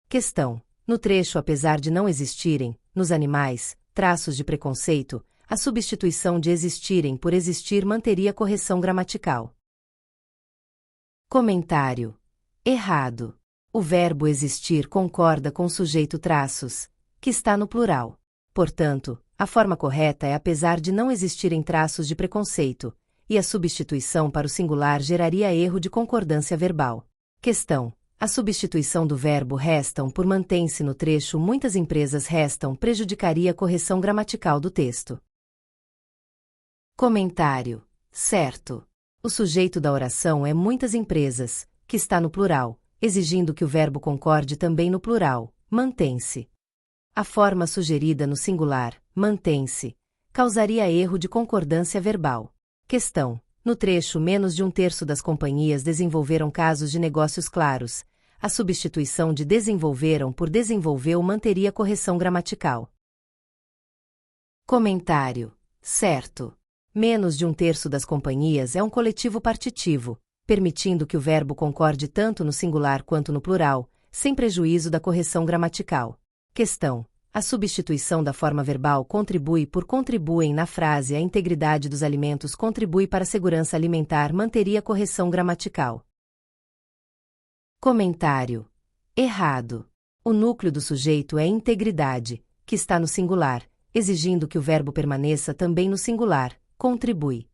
Questão: no trecho apesar de não existirem, nos animais, traços de preconceito, a substituição de existirem por existir manteria correção gramatical. Comentário: errado. O verbo existir concorda com o sujeito traços, que está no plural. Portanto, a forma correta é apesar de não existirem traços de preconceito, e a substituição para o singular geraria erro de concordância verbal. Questão: a substituição do verbo restam por mantém-se no trecho muitas empresas restam prejudicaria a correção gramatical do texto. Comentário: certo. O sujeito da oração é muitas empresas, que está no plural, exigindo que o verbo concorde também no plural, mantém-se. A forma sugerida no singular, mantém-se, causaria erro de concordância verbal. Questão: no trecho menos de 1/3 das companhias desenvolveram casos de negócios claros, a substituição de desenvolveram por desenvolveu manteria correção gramatical. Comentário: certo. Menos de 1/3 das companhias é um coletivo partitivo, permitindo que o verbo concorde tanto no singular quanto no plural, sem prejuízo da correção gramatical. Questão: a substituição da forma verbal contribui por contribuem na frase a integridade dos alimentos contribui para a segurança alimentar manteria correção gramatical. Comentário: errado. O núcleo do sujeito é integridade, que está no singular, exigindo que o verbo permaneça também no singular, contribui.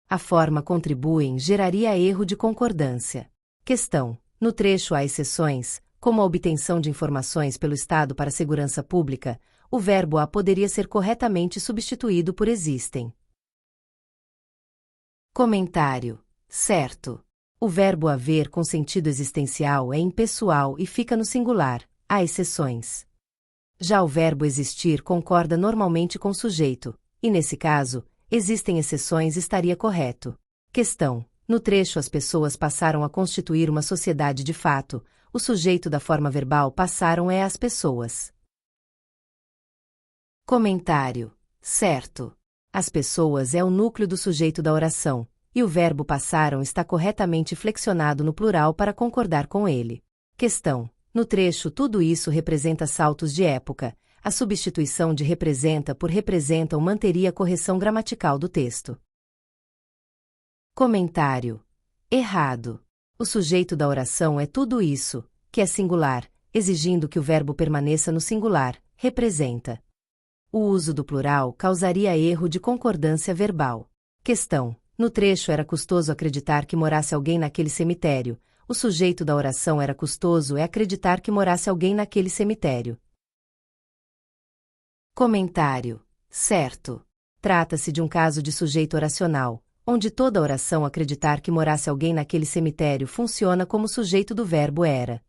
A forma contribuem geraria erro de concordância. Questão: no trecho há exceções, como a obtenção de informações pelo Estado para a segurança pública, o verbo a poderia ser corretamente substituído por existem. Comentário: certo. O verbo haver com sentido existencial é impessoal e fica no singular, há exceções. Já o verbo existir concorda normalmente com o sujeito, e nesse caso, existem exceções estaria correto. Questão: no trecho as pessoas passaram a constituir uma sociedade de fato, o sujeito da forma verbal passaram é as pessoas. Comentário: certo. As pessoas é o núcleo do sujeito da oração, e o verbo passaram está corretamente flexionado no plural para concordar com ele. Questão: no trecho tudo isso representa saltos de época, a substituição de representa por representam manteria a correção gramatical do texto. Comentário: errado. O sujeito da oração é tudo isso, que é singular, exigindo que o verbo permaneça no singular, representa. O uso do plural causaria erro de concordância verbal. Questão: no trecho era custoso acreditar que morasse alguém naquele cemitério, o sujeito da oração era custoso é acreditar que morasse alguém naquele cemitério. Comentário: certo. Trata-se de um caso de sujeito oracional, onde toda oração acreditar que morasse alguém naquele cemitério funciona como sujeito do verbo era.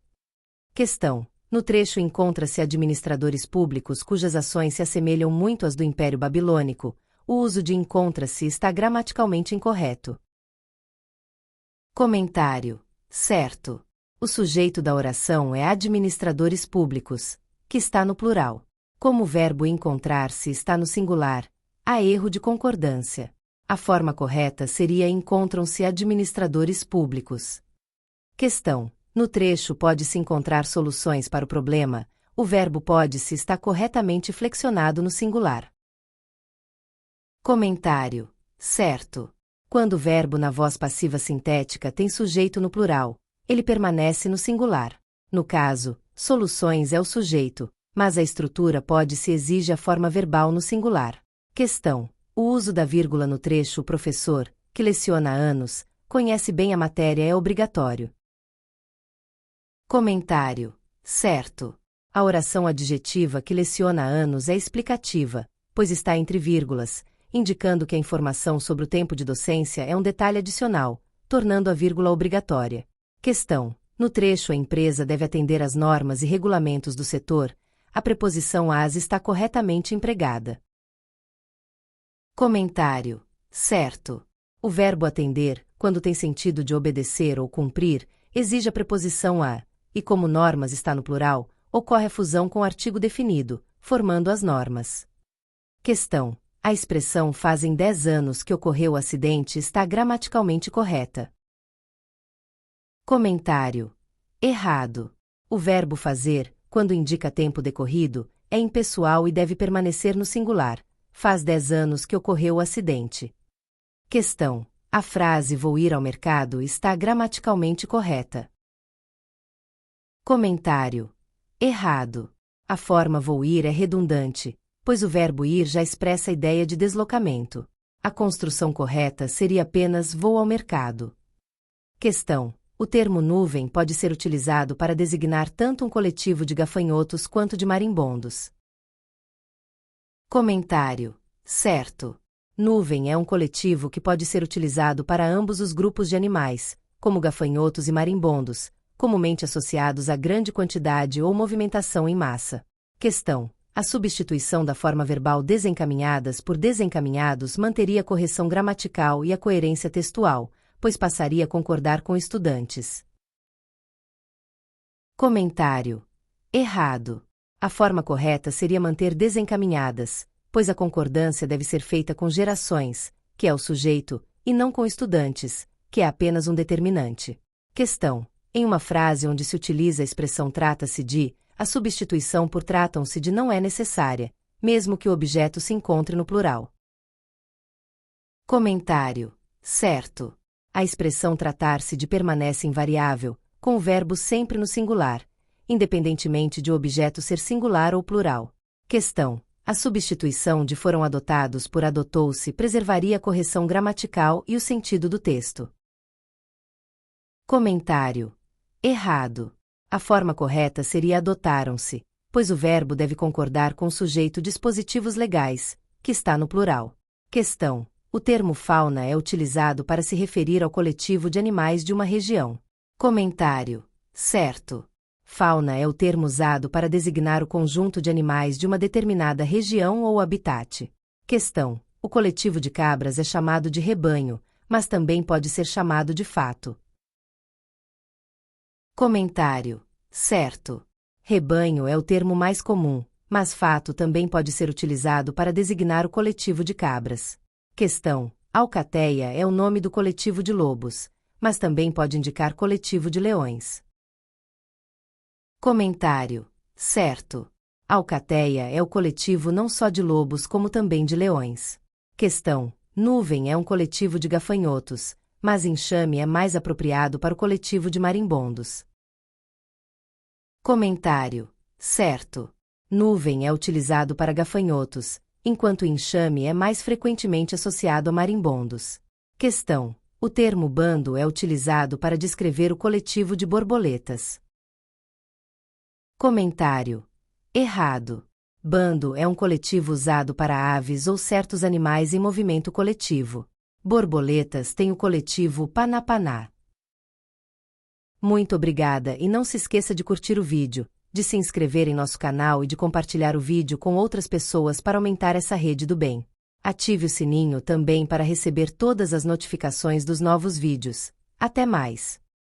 Questão: no trecho encontra-se administradores públicos cujas ações se assemelham muito às do Império Babilônico, o uso de encontra-se está gramaticalmente incorreto. Comentário: certo. O sujeito da oração é administradores públicos, que está no plural. Como o verbo encontrar-se está no singular, há erro de concordância. A forma correta seria encontram-se administradores públicos. Questão: no trecho pode-se encontrar soluções para o problema, o verbo pode-se está corretamente flexionado no singular. Comentário: certo. Quando o verbo na voz passiva sintética tem sujeito no plural, ele permanece no singular. No caso, soluções é o sujeito, mas a estrutura pode-se exige a forma verbal no singular. Questão: o uso da vírgula no trecho o professor, que leciona há anos, conhece bem a matéria é obrigatório. Comentário: certo. A oração adjetiva que leciona há anos é explicativa, pois está entre vírgulas, indicando que a informação sobre o tempo de docência é um detalhe adicional, tornando a vírgula obrigatória. Questão: no trecho a empresa deve atender às normas e regulamentos do setor, a preposição às está corretamente empregada. Comentário: certo. O verbo atender, quando tem sentido de obedecer ou cumprir, exige a preposição a, e como normas está no plural, ocorre a fusão com o artigo definido, formando as normas. Questão: a expressão fazem 10 anos que ocorreu o acidente está gramaticalmente correta. Comentário: errado. O verbo fazer, quando indica tempo decorrido, é impessoal e deve permanecer no singular. Faz 10 anos que ocorreu o acidente. Questão: a frase vou ir ao mercado está gramaticalmente correta. Comentário: errado. A forma vou ir é redundante, pois o verbo ir já expressa a ideia de deslocamento. A construção correta seria apenas vou ao mercado. Questão: o termo nuvem pode ser utilizado para designar tanto um coletivo de gafanhotos quanto de marimbondos. Comentário: certo. Nuvem é um coletivo que pode ser utilizado para ambos os grupos de animais, como gafanhotos e marimbondos, comumente associados a grande quantidade ou movimentação em massa. Questão: a substituição da forma verbal desencaminhadas por desencaminhados manteria a correção gramatical e a coerência textual, pois passaria a concordar com estudantes. Comentário: errado. A forma correta seria manter desencaminhadas, pois a concordância deve ser feita com gerações, que é o sujeito, e não com estudantes, que é apenas um determinante. Questão: em uma frase onde se utiliza a expressão trata-se de, a substituição por tratam-se de não é necessária, mesmo que o objeto se encontre no plural. Comentário: certo. A expressão tratar-se de permanece invariável, com o verbo sempre no singular, independentemente de o objeto ser singular ou plural. Questão: a substituição de foram adotados por adotou-se preservaria a correção gramatical e o sentido do texto. Comentário: errado. A forma correta seria adotaram-se, pois o verbo deve concordar com o sujeito dispositivos legais, que está no plural. Questão: o termo fauna é utilizado para se referir ao coletivo de animais de uma região. Comentário: certo. Fauna é o termo usado para designar o conjunto de animais de uma determinada região ou habitat. Questão: o coletivo de cabras é chamado de rebanho, mas também pode ser chamado de fato. Comentário: certo. Rebanho é o termo mais comum, mas fato também pode ser utilizado para designar o coletivo de cabras. Questão: alcateia é o nome do coletivo de lobos, mas também pode indicar coletivo de leões. Comentário: certo. Alcateia é o coletivo não só de lobos como também de leões. Questão: nuvem é um coletivo de gafanhotos, mas enxame é mais apropriado para o coletivo de marimbondos. Comentário: certo. Nuvem é utilizado para gafanhotos, enquanto enxame é mais frequentemente associado a marimbondos. Questão: o termo bando é utilizado para descrever o coletivo de borboletas. Comentário: errado. Bando é um coletivo usado para aves ou certos animais em movimento coletivo. Borboletas têm o coletivo panapaná. Muito obrigada e não se esqueça de curtir o vídeo, de se inscrever em nosso canal e de compartilhar o vídeo com outras pessoas para aumentar essa rede do bem. Ative o sininho também para receber todas as notificações dos novos vídeos. Até mais!